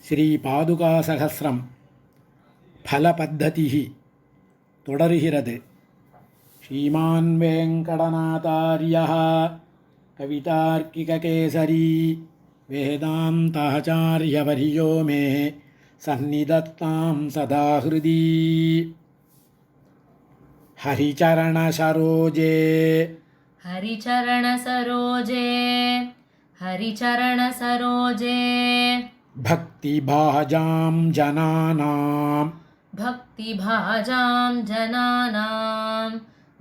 ஸ்ரீபாதுகாசகஸ்ரம் ஃபலபத்ததி தொடர்கிறது. ஸ்ரீமான் வேங்கடநாதார்யः கவிதார்க்கிககேசரி வேதாந்தாச்சார்யவர்யோ மே சந்நிதத்தாம் சதா ஹ்ருதி. ஹரிச்சரணசரோஜே हरिचरणसरोजे हरिचरणसरोजे भक्तिभाजां जनानां भक्तिभाजां जनानां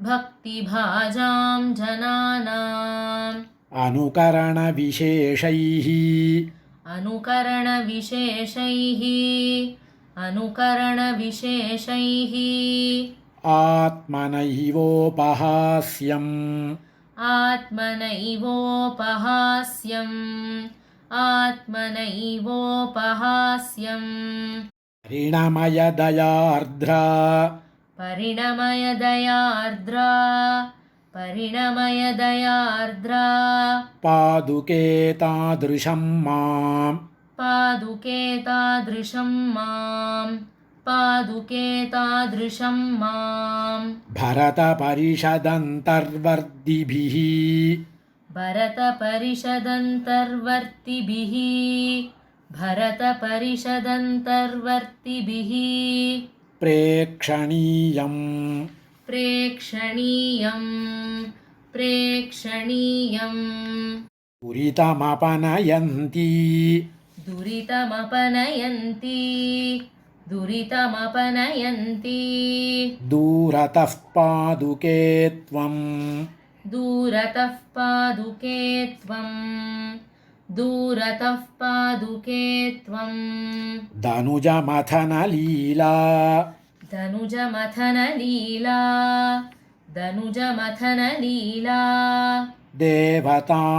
भक्तिभाजां जनानाम् अनुकरणविशेषैः अनुकरणविशेषैः अनुकरणविशेषैः आत्मनैवोपहास्यम् आत्मनैवोपहास्यम् आत्मनैवोपहास्यम् परिणमयदयार्द्रा परिणमयदयार्द्रा परिणमयदयार्द्रा पादुके तादृशं माम् पादुके तादृशं माम् पादुके तादृशं माम् भरतपरिषदन्तर्वर्तिभिः भरतपरिषदन्तर्वर्तिभिः भरतपरिषदन्तर्वर्तिभिः प्रेक्षणीयम् प्रेक्षणीयम् प्रेक्षणीयम् दुरितमपनयन्ती दुरितमपनयन्ति दुरितमपनयन्ति दूरतः पादुके त्वम् दूरतः पादुके त्वम् दूरतः पादुके त्वम् दनुजमथनलीला धनुजमथनलीला धनुजमथनलीला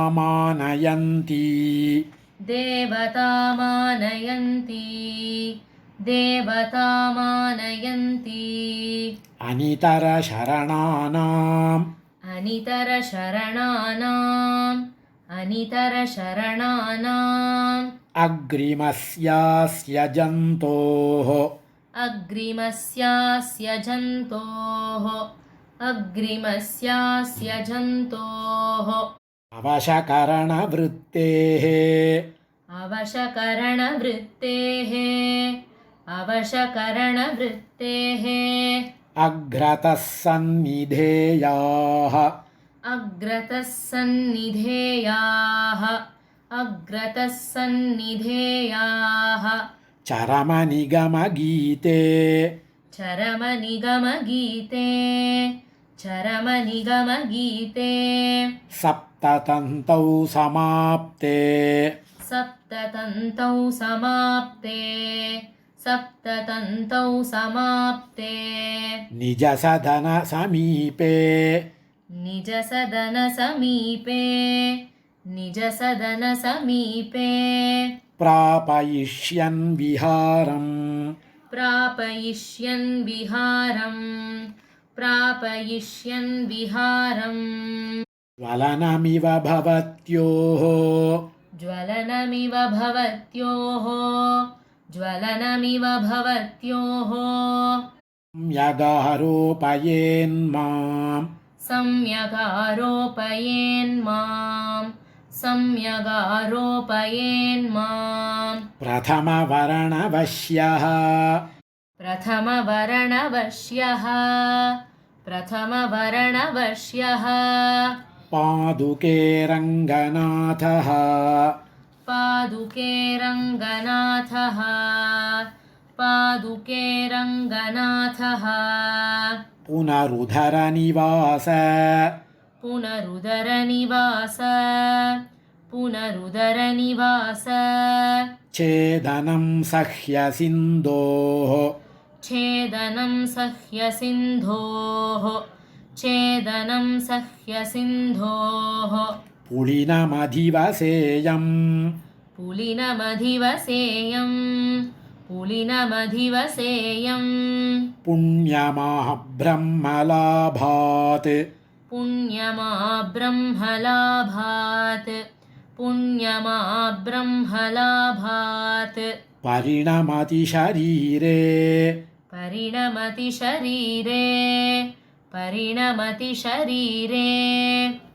देवतामानयन्ती देवतामानयन्ति देवतामानयन्ति अनितरशरणानाम् अनितरशरणानाम् अनितरशरणानाम् अग्रिमस्यास्य जन्तोः अग्रिमस्यास्य जन्तोः अग्रिमस्यास्य जन्तोः अवशकरणवृत्तेः अवशकरणवृत्तेः अवशकरणवृत्तेः अग्रतः सन्निधेयाः अग्रतः सन्निधेयाः अग्रतः सन्निधेयाः चरमनिगमगीते चरमनिगमगीते चरमनिगमगीते सप्ततन्तौ समाप्ते सप्ततन्तौ समाप्ते सप्ततन्तौ समाप्ते निजसदनसमीपे निजसदनसमीपे निजसदनसमीपे प्रापयिष्यन् विहारम् प्रापयिष्यन् विहारम् प्रापयिष्यन् विहारम् ज्वलनमिव भवत्योः ज्वलनमिव भवत्योः ज्वलनमिव भवत्योः सम्यगारोपयेन्माम् सम्यगारोपयेन्माम् सम्यगारोपयेन्माम् प्रथमवरणवश्यः प्रथमवरणवश्यः प्रथमवरणवश्यः पादुके रङ्गनाथः पादुके रङ्गनाथः पादुके रङ्गनाथः पुनरुधरनिवास पुनरुदरनिवास पुनरुदरनिवास छेदनं सह्यसिन्धोः छेदनं सह्यसिन्धोः छेदनं सह्यसिन्धोः पुलिनमधिवसेयम् पुलिनमधिवसेयम् पुलिनमधिवसेयम् पुण्यमाः ब्रह्मलाभात् पुण्यमा ब्रह्मलाभात् पुण्यमा ब्रह्मलाभात् परिणमति शरीरे परिणमति शरीरे परिणमति शरीरे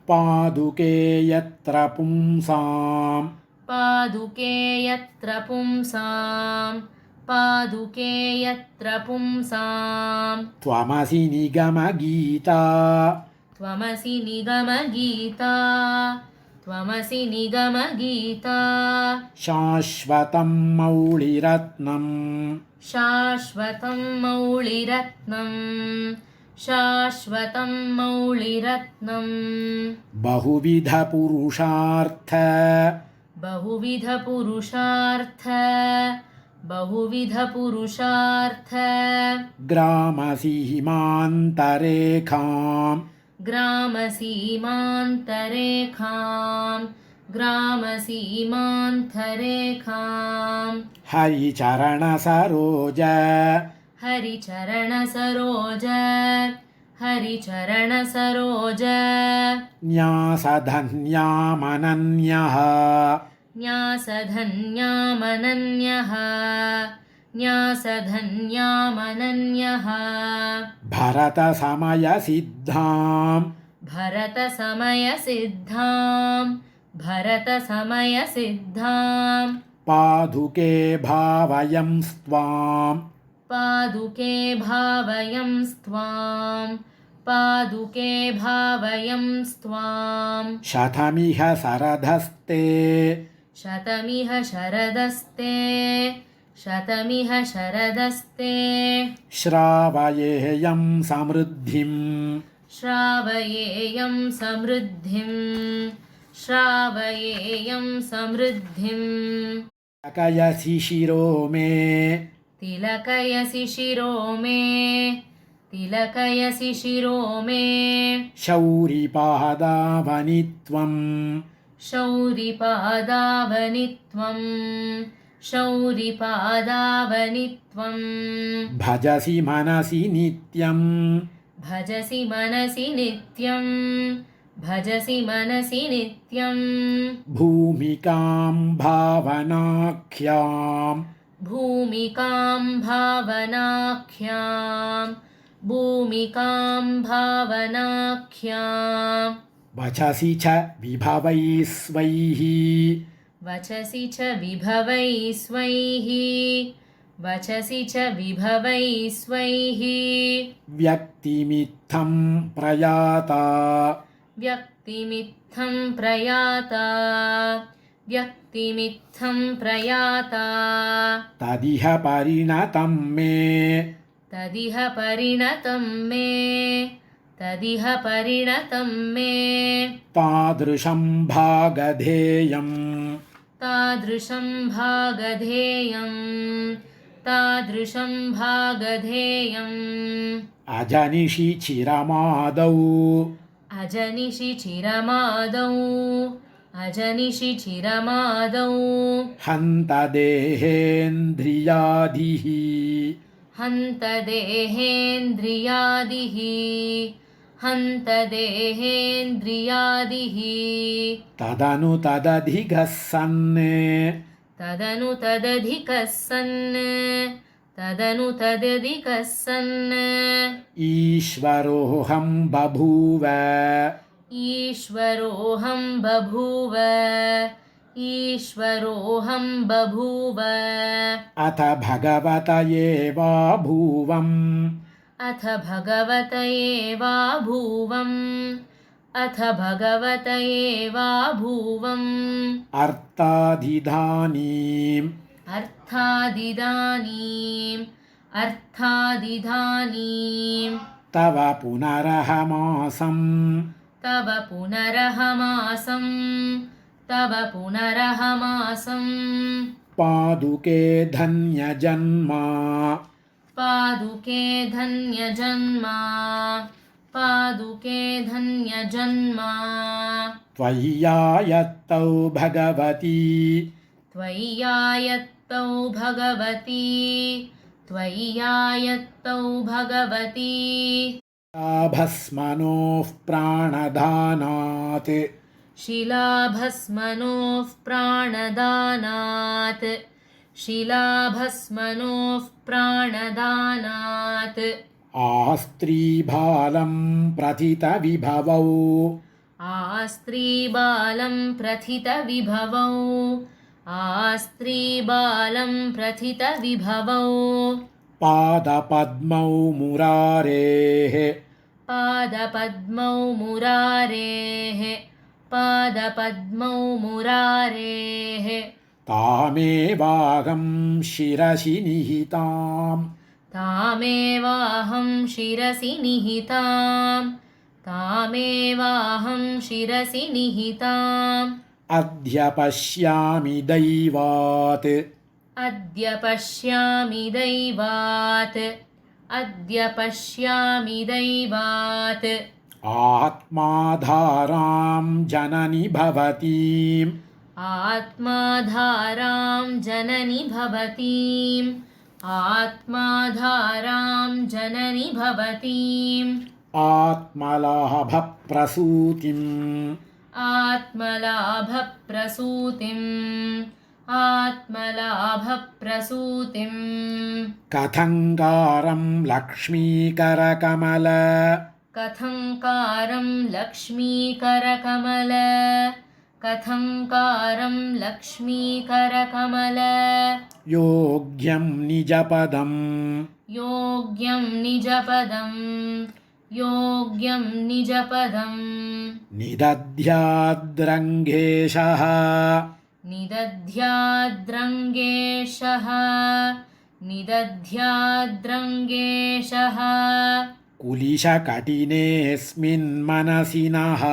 पादुके यत्र पुंसाम् पादुके यत्र पुंसां पादुके यत्र पुंसां त्वमसि निगमगीता त्वमसि निगमगीता त्वमसि निगमगीता शाश्वतं मौळिरत्नम् शाश्वतं मौळिरत्नं शाश्वतं मौळिरत्नं बहुविधपुरुषार्थ बहुविधपुरुषार्थ बहुविधपुरुषार्थ ग्रामसीमान्तरेखाम् ग्रामसीमान्तरेखां ग्रामसीमान्तरेखां हरिचरणसरोज हरिचरणसरोज हरिचरणसरोज न्यासधन्यामनन्यः न्यासधन्यामनन्यः न्यासधन्यामनन्यः भरतसमयसिद्धाम् भरतसमयसिद्धां भरतसमयसिद्धां पादुके भावयंस्त्वाम् पादुके भावयंस्त्वां पादुके भावयंस्त्वां शतमिह शरदस्ते शतमिह शरदस्ते शतमिह शरदस्ते श्रावयेयं समृद्धिम् श्रावयेयं समृद्धिं श्रावयेयं समृद्धिं कयसि शिरो मे तिलकयसि शिरो मे तिलकयसि शिरो मे शौरिपादावनि त्वम् शौरिपादावनि त्वं शौरिपादावनि त्वं भजसि मनसि नित्यम् भजसि मनसि नित्यं भजसि मनसि नित्यं भूमिकां भावनाख्याम् भूमिकां भावनाख्यां भूमिकां भावनाख्यां वचसि च विभवै स्वैः वचसि च विभवै स्वैः वचसि च विभवै स्वैः व्यक्तिमित्थं प्रयाता व्यक्तिमित्थं प्रयाता व्यक्तिमित्थं प्रयाता तदिह परिणतं मे तदिह परिणतं मे तदिह परिणतं मे तादृशं भागधेयम् तादृशं भागधेयं तादृशं भागधेयम् अजनिषि चिरमादौ अजनिषि चिरमादौ अजनिषि चिरमादौ हन्त देहेन्द्रियादिः हन्त देहेन्द्रियादिः हन्त देहेन्द्रियादिः तदनु तदधिगः सन् तदनु तदधिकः सन् तदनु तदधिकः सन् ईश्वरोऽहं बभूव ईश्वरोऽहं बभूव ईश्वरोऽहं बभूव अथ भगवत एवाभूवम् अथ भगवत एवाभूवम् अथ भगवत एवाभूवम् अर्थाधिधानीम् अर्थादिदानीम् अर्थादिधानीं तव पुनरहमासम् तव पुनरहमासं तव पुनरहमासं पादुके धन्यजन्मा पादुके धन्यजन्मा पादुके धन्यजन्मा त्वय्यायत्तौ भगवती त्वय्यायत्तौ भगवती त्वय्यायत्तौ भगवती भस्मनोः प्राणधानात् शिलाभस्मनोः प्राणदानात् शिलाभस्मनोः प्राणदानात् आस्त्रीबालं प्रथितविभवौ आस्त्रीबालं प्रथितविभवौ आस्त्रीबालं प्रथितविभवौ पादपद्मौ मुरारेः पादपद्मौ मुरारेः पादपद्मौ मुरारेः तामेवाहं शिरसि निहिताम् तामेवाहं शिरसि निहिताम् तामेवाहं शिरसि निहिताम् अद्य पश्यामि दैवात् अद्य पश्यामि दैवात् अद्य पश्यामि दैवात् आत्माधारां जननि भवतीम् आत्माधारां जननि भवतीम् आत्माधारां जननि भवतीम् आत्मलाभप्रसूतिम् आत्मलाभप्रसूतिम् आत्मलाभप्रसूतिम् कथङ्कारं लक्ष्मीकरकमल कथङ्कारं लक्ष्मीकरकमल कथङ्कारं लक्ष्मीकरकमल योग्यं निजपदम् योग्यं निजपदम् योग्यं निजपदम् निदध्याद्रङ्गेशः निदध्याद्रङ्गेशः निदध्याद्रङ्गेशः कुलिशकठिनेऽस्मिन्मनसिनः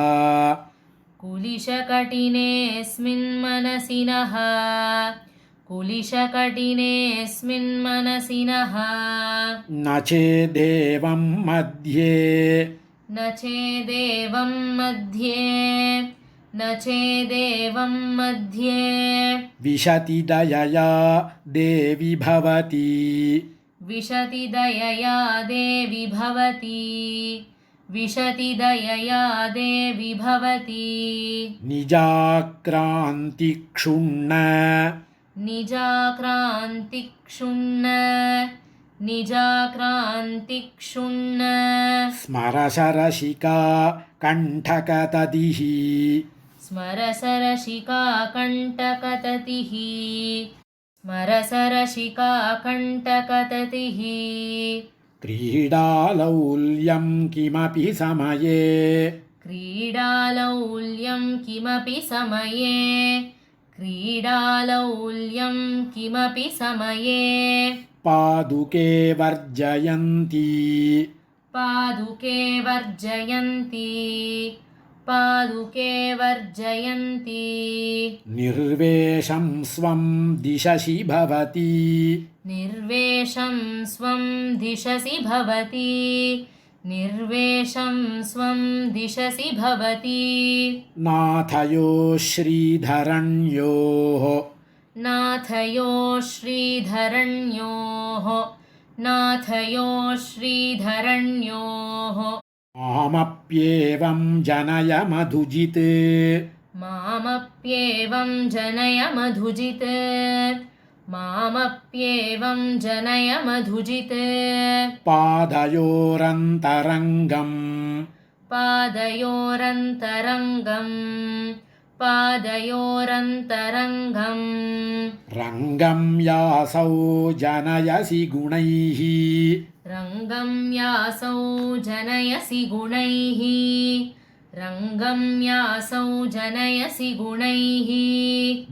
कुलिशकठिनेऽस्मिन्मनसिनः कुलिशकठिनेऽस्मिन्मनसिनः न चेदेवं मध्ये न चेदेवं मध्ये न चेदेवं मध्ये विशति दयया देवि भवति विशति दयया देवि भवति विशति दयया देवि भवति निजाक्रान्तिक्षुण्ण निजाक्रान्तिक्षुण्ण निजाक्रान्तिक्षुण्ण स्मरशरशिका कण्ठकतदिः स्मरसरशिका कण्टकततिः स्मरसरशिका कण्टकततिः क्रीडालौल्यं किमपि समये क्रीडालौल्यं किमपि समये क्रीडालौल्यं किमपि समये पादुके वर्जयन्ती पादुके वर्जयन्ति पादुके वर्जयन्ति निर्वेशं स्वं दिशसि भवति निर्वेशं स्वं दिशसि भवति निर्वेशं स्वं दिशसि भवति नाथयो श्रीधरण्योः नाथयो श्रीधरण्योः नाथयो श्रीधरण्योः मामप्येवं जनय मधुजित् मामप्येवं जनय मधुजित् मामप्येवं जनय मधुजित् पादयोरन्तरङ्गम् पादयोरन्तरङ्गम् पादयोरन्तरङ्गम् रङ्गं यासौ जनयसि गुणैः रङ्गं यासौ जनयसि गुणैः रङ्गं यासौ जनयसि गुणैः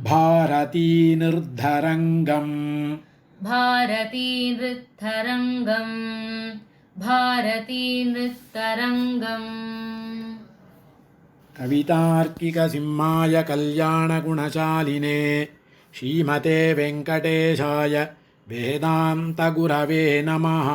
भारती निर्धरङ्गम् भारती नृत्तरङ्गम् भारती नृत्तरङ्गम् कवितार्किकसिंहाय कल्याणगुणशालिने श्रीमते वेङ्कटेशाय वेदान्तगुरवे नमः।